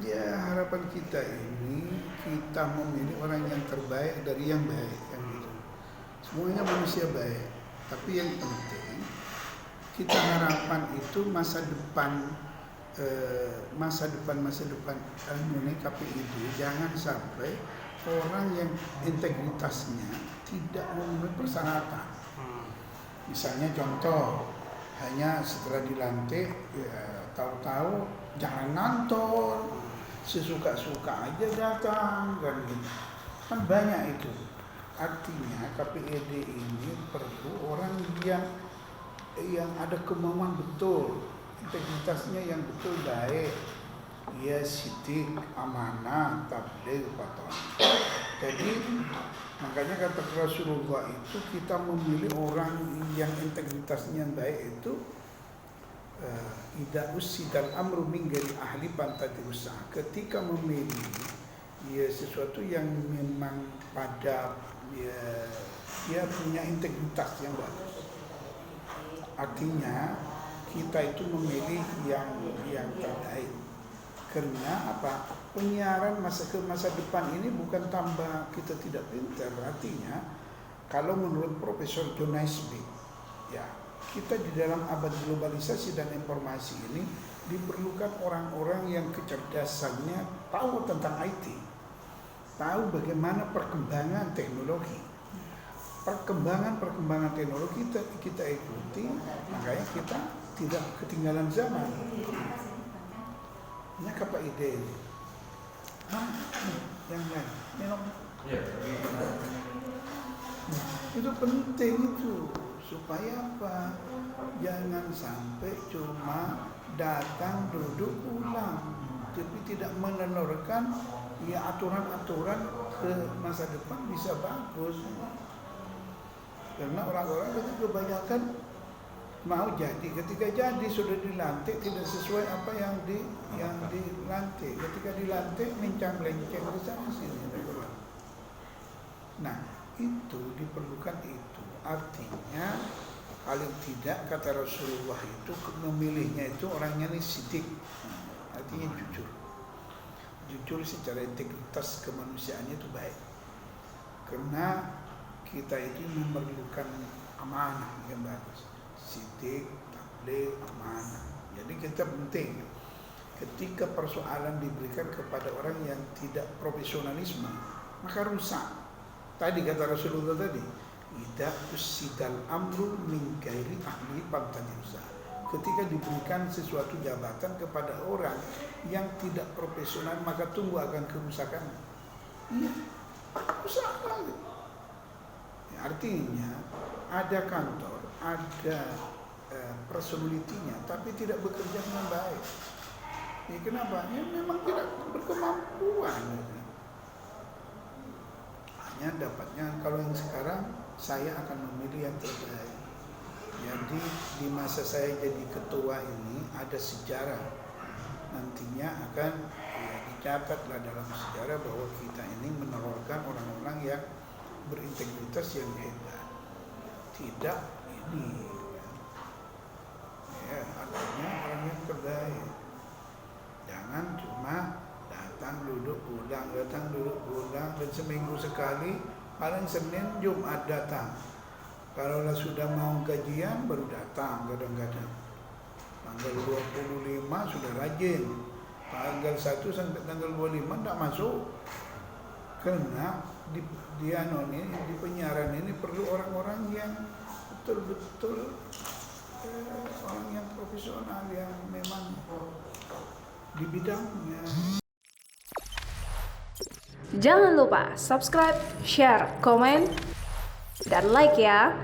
Ya, harapan kita ini kita memilih orang yang terbaik dari yang baik kan gitu. Semuanya manusia baik, tapi yang penting kita harapan itu masa depan ini KPID jangan sampai orang yang integritasnya tidak memenuhi persyaratan. Misalnya contoh, hanya setelah dilantik ya, tahu-tahu jangan ngantor, sesuka-suka aja datang kan gitu. Kan banyak itu. Artinya KPID ini perlu orang yang ada kemauan betul, integritasnya yang betul baik, ia sidik, amanah, tabligh, patah. Jadi makanya kata Rasulullah itu kita memilih orang yang integritasnya baik itu idza usidal amru min ghairi ahli pantati usaha. Ketika memilih ya sesuatu yang memang pada dia punya integritas yang bagus. Artinya kita itu memilih yang terbaik. Karena apa? Penyiaran masa depan ini bukan tambah kita tidak pintar. Artinya kalau menurut Profesor John Naisbitt, ya kita di dalam abad globalisasi dan informasi ini diperlukan orang-orang yang kecerdasannya tahu tentang IT, tahu bagaimana perkembangan teknologi. Perkembangan teknologi kita ikuti, makanya kita tidak ketinggalan zaman. Ini apa ide ini? Yang lain, minum. Itu penting itu supaya apa? Jangan sampai cuma datang duduk pulang, tapi tidak menelurkan ya aturan-aturan ke masa depan bisa bagus. Karena orang-orang itu kebanyakan mau jadi, ketika jadi sudah dilantik tidak sesuai apa yang dilantik. Ketika dilantik mencang-lenceng ke sana sini. Nah, itu diperlukan itu. Artinya paling tidak kata Rasulullah itu memilihnya itu orangnya ini sidik. Artinya jujur. Jujur secara integritas kemanusiaannya itu baik. Karena kita itu memerlukan amanah yang bagus. Sidik, tabligh, amanah. Jadi kita penting ketika persoalan diberikan kepada orang yang tidak profesionalisme, maka rusak. Tadi kata Rasulullah tadi, idza usidal amru min ghairi ahli pantaniusa. Ketika diberikan sesuatu jabatan kepada orang yang tidak profesional, maka tunggu akan kerusakan. Iya, rusak lagi. Artinya ada kantor, ada personalitinya, tapi tidak bekerja dengan baik. Ya, kenapa? Ya, memang tidak berkemampuan. Hanya dapatnya kalau yang sekarang saya akan memilih yang terbaik. Jadi di masa saya jadi ketua ini ada sejarah. Nantinya akan dicatatlah dalam sejarah bahwa kita ini menerorkan orang-orang yang berintegritas yang hebat. Tidak ini ya, artinya orang yang terbaik. Jangan cuma datang duduk pulang dan seminggu sekali, paling Senin Jumat datang. Kalau sudah mau gajian baru datang kadang-kadang. Tanggal 25 sudah rajin. Tanggal 1 sampai tanggal 25 tidak masuk. Karena di penyiaran ini perlu orang-orang yang betul-betul orang yang profesional yang memang di bidangnya. Jangan lupa subscribe, share, komen, dan like ya.